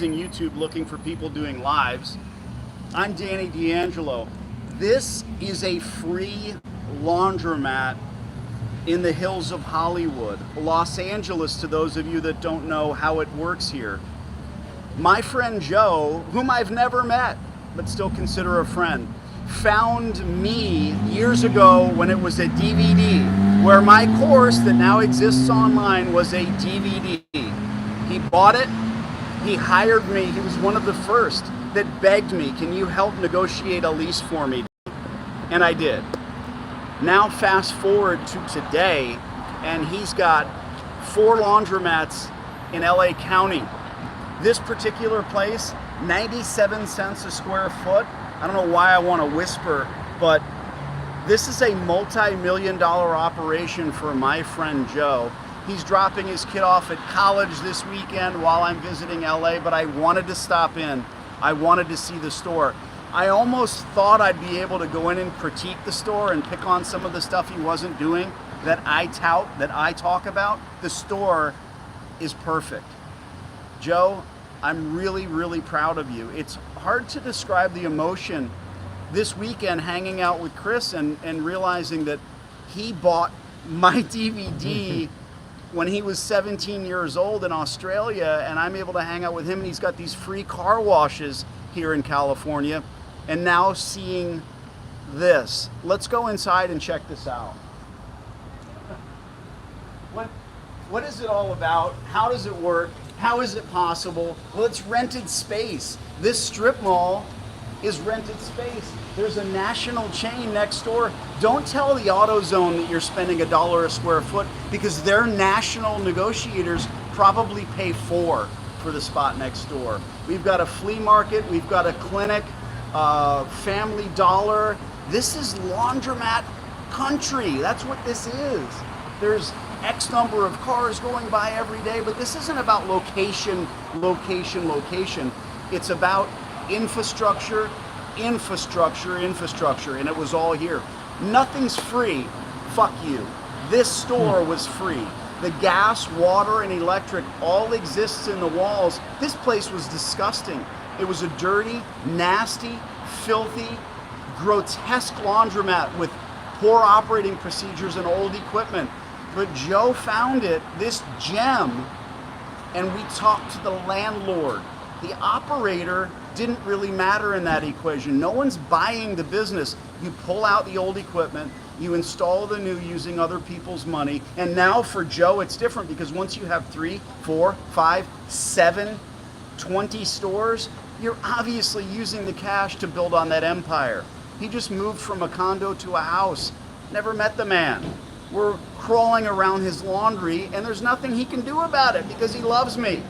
using YouTube looking for people doing lives. I'm Danny D'Angelo. This is a free laundromat in the hills of Hollywood, Los Angeles, to those of you that don't know how it works here. My friend Joe, whom I've never met, but still consider a friend, found me years ago when it was a DVD, where my course that now exists online was a DVD. He bought it, he hired me, he was one of the first that begged me, can you help negotiate a lease for me? And I did. Now fast forward to today, and he's got 4 laundromats in LA County. This particular place, 97 cents a square foot. I don't know why I want to whisper, but this is a multi-million-dollar operation for my friend Joe. He's dropping his kid off at college this weekend while I'm visiting LA, but I wanted to stop in. I wanted to see the store. I almost thought I'd be able to go in and critique the store and pick on some of the stuff he wasn't doing that I tout, that I talk about. The store is perfect. Joe, I'm really, really proud of you. It's hard to describe the emotion this weekend hanging out with Chris and realizing that he bought my DVD when he was 17 years old in Australia, and I'm able to hang out with him, and he's got these free car washes here in California, and now seeing this. Let's go inside and check this out. What is it all about? How does it work? How is it possible? Well, it's rented space. This strip mall is rented space. There's a national chain next door. Don't tell the AutoZone that you're spending $1 a square foot, because their national negotiators probably pay $4 for the spot next door. We've got a flea market, we've got a clinic, Family Dollar. This is laundromat country. That's what this is. There's X number of cars going by every day, but this isn't about location, location, location. It's about infrastructure, infrastructure, infrastructure, and it was all here. Nothing's free. Fuck you. This store was free. The gas, water, and electric all exists in the walls. This place was disgusting. It was a dirty, nasty, filthy, grotesque laundromat with poor operating procedures and old equipment. But Joe found it, this gem, and we talked to the landlord. The operator didn't really matter in that equation. No one's buying the business. You pull out the old equipment, you install the new using other people's money, and now for Joe it's different, because once you have 3, 4, 5, 7, 20 stores, you're obviously using the cash to build on that empire. He just moved from a condo to a house. Never met the man. We're crawling around his laundry, and there's nothing he can do about it because he loves me.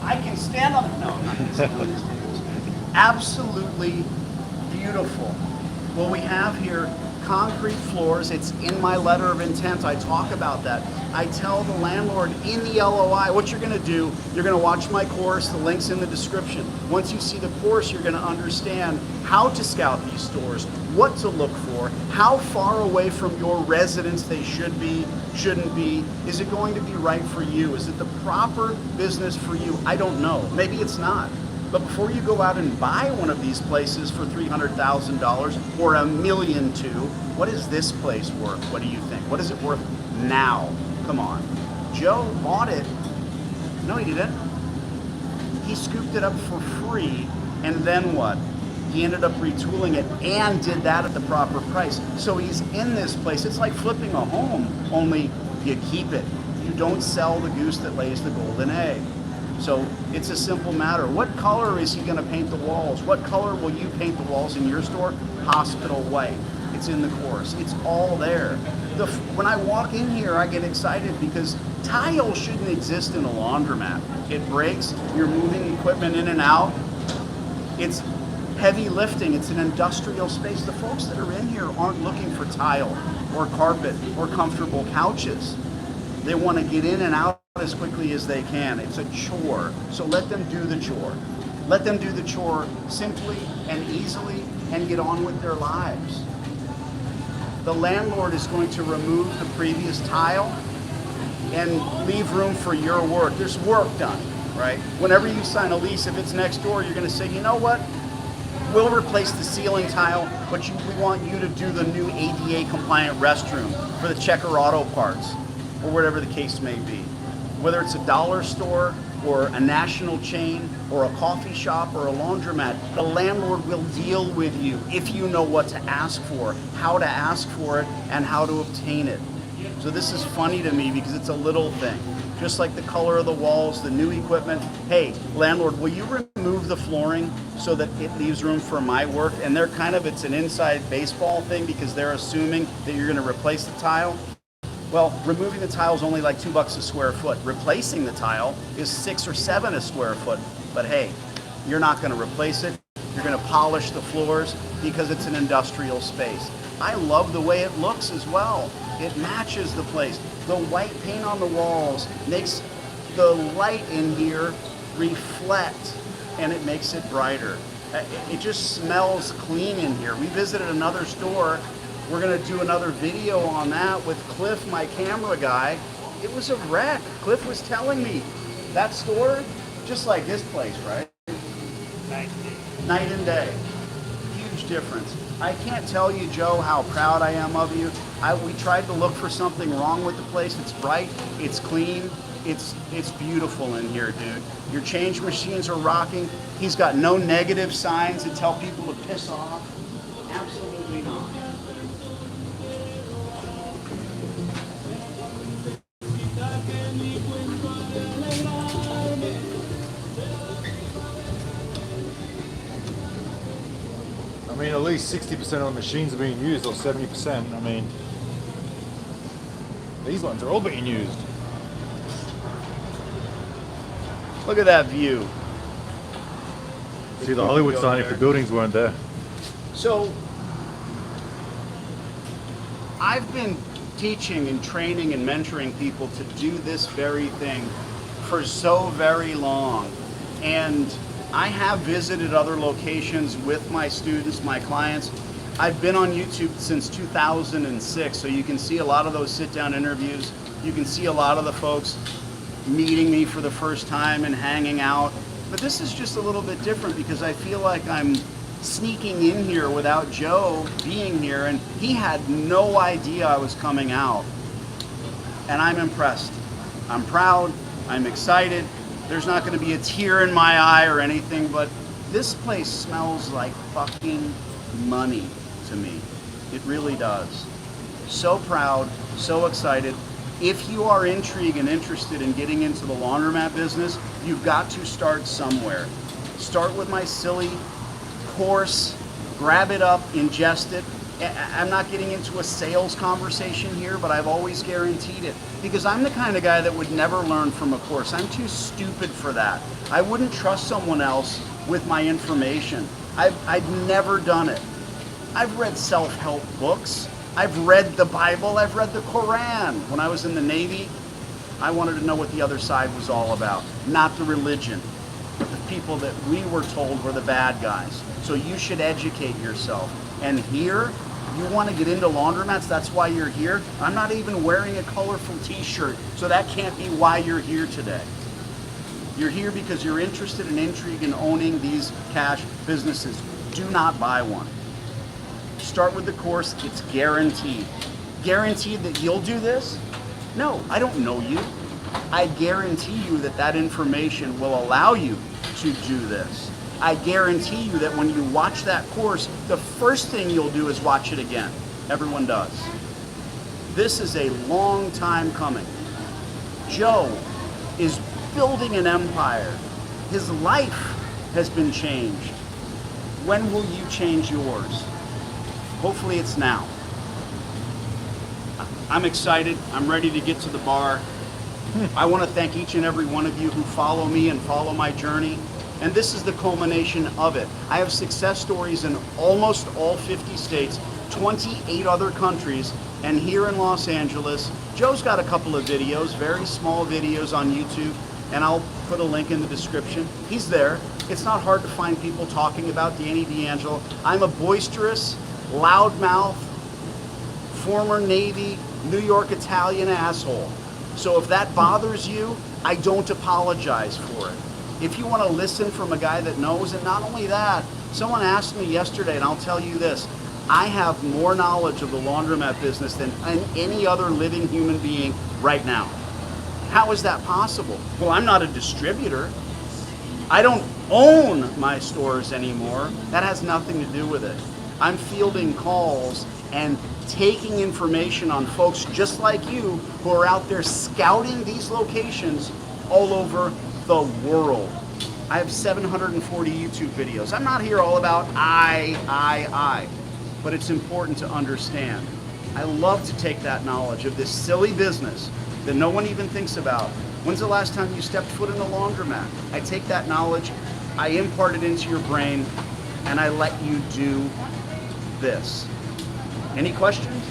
I can stand on it. No, I'm not going to stand on these tables. Absolutely beautiful. Well, we have here concrete floors. It's in my letter of intent. I talk about that. I tell the landlord in the LOI what you're going to do. You're going to watch my course. The link's in the description. Once you see the course, you're going to understand how to scout these stores, what to look for, how far away from your residence they should be, shouldn't be. Is it going to be right for you? Is it the proper business for you? I don't know. Maybe it's not. But before you go out and buy one of these places for $300,000 or $1.2 million, what is this place worth? What do you think? What is it worth now? Come on. Joe bought it. No, he didn't. He scooped it up for free, and then what? He ended up retooling it and did that at the proper price. So he's in this place. It's like flipping a home, only you keep it. You don't sell the goose that lays the golden egg. So it's a simple matter. What color is he going to paint the walls? What color will you paint the walls in your store? Hospital white. It's in the course. It's all there. When I walk in here, I get excited because tile shouldn't exist in a laundromat. It breaks. You're moving equipment in and out. It's heavy lifting. It's an industrial space. The folks that are in here aren't looking for tile or carpet or comfortable couches. They want to get in and out as quickly as they can. It's a chore. So let them do the chore. Let them do the chore simply and easily and get on with their lives. the landlord is going to remove the previous tile and leave room for your work. There's work done, right? Whenever you sign a lease, if it's next door, you're going to say, you know what? We'll replace the ceiling tile, but we want you to do the new ADA compliant restroom for the Checker Auto Parts, or whatever the case may be. Whether it's a dollar store or a national chain or a coffee shop or a laundromat, the landlord will deal with you if you know what to ask for, how to ask for it, and how to obtain it. So this is funny to me because it's a little thing. Just like the color of the walls, the new equipment. Hey, landlord, will you remove the flooring so that it leaves room for my work? And they're it's an inside baseball thing because they're assuming that you're gonna replace the tile. Well, removing the tile is only like $2 a square foot. Replacing the tile is $6 or $7 a square foot. But hey, you're not gonna replace it. You're gonna polish the floors because it's an industrial space. I love the way it looks as well. It matches the place. The white paint on the walls makes the light in here reflect, and it makes it brighter. It just smells clean in here. We visited another store. We're gonna do another video on that with Cliff, my camera guy. It was a wreck. Cliff was telling me that store, just like his place, right? Night and day. Huge difference. I can't tell you, Joe, how proud I am of you. We tried to look for something wrong with the place. It's bright, it's clean, it's beautiful in here, dude. Your change machines are rocking. He's got no negative signs that tell people to piss off. Absolutely not. I mean, at least 60% of the machines are being used, or 70%. I mean, these ones are all being used. Look at that view. See the Hollywood sign if the buildings weren't there. So, I've been teaching and training and mentoring people to do this very thing for so very long. And I have visited other locations with my students, my clients. I've been on YouTube since 2006, so you can see a lot of those sit-down interviews. You can see a lot of the folks meeting me for the first time and hanging out. But this is just a little bit different because I feel like I'm sneaking in here without Joe being here, and he had no idea I was coming out. And I'm impressed. I'm proud. I'm excited. There's not going to be a tear in my eye or anything, but this place smells like fucking money to me. It really does. So proud, so excited. If you are intrigued and interested in getting into the laundromat business, you've got to start somewhere. Start with my silly course, grab it up, ingest it. I'm not getting into a sales conversation here, but I've always guaranteed it because I'm the kind of guy that would never learn from a course. I'm too stupid for that. I wouldn't trust someone else with my information. I've never done it. I've read self-help books. I've read the Bible. I've read the Quran. When I was in the Navy, I wanted to know what the other side was all about, not the religion, but the people that we were told were the bad guys. So you should educate yourself. And here, you want to get into laundromats, that's why you're here. I'm not even wearing a colorful t-shirt, so that can't be why you're here today. You're here because you're interested and intrigued in owning these cash businesses. Do not buy one. Start with the course, it's guaranteed. Guaranteed that you'll do this? No, I don't know you. I guarantee you that that information will allow you to do this. I guarantee you that when you watch that course, the first thing you'll do is watch it again. Everyone does. This is a long time coming. Joe is building an empire. His life has been changed. When will you change yours? Hopefully it's now. I'm excited. I'm ready to get to the bar. I want to thank each and every one of you who follow me and follow my journey. And this is the culmination of it. I have success stories in almost all 50 states, 28 other countries, and here in Los Angeles. Joe's got a couple of videos, very small videos on YouTube, and I'll put a link in the description. He's there. It's not hard to find people talking about Danny D'Angelo. I'm a boisterous, loudmouth, former Navy, New York Italian asshole. So if that bothers you, I don't apologize for it. If you want to listen from a guy that knows, and not only that, someone asked me yesterday, and I'll tell you this, I have more knowledge of the laundromat business than any other living human being right now. How is that possible? Well, I'm not a distributor. I don't own my stores anymore. That has nothing to do with it. I'm fielding calls and taking information on folks just like you who are out there scouting these locations all over the world. I have 740 YouTube videos. I'm not here all about I, but it's important to understand. I love to take that knowledge of this silly business that no one even thinks about. When's the last time you stepped foot in a laundromat? I take that knowledge, I impart it into your brain, and I let you do this. Any questions?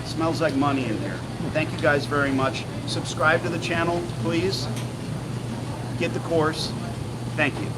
Smells like money in here. Thank you guys very much. Subscribe to the channel, please. Get the course. Thank you.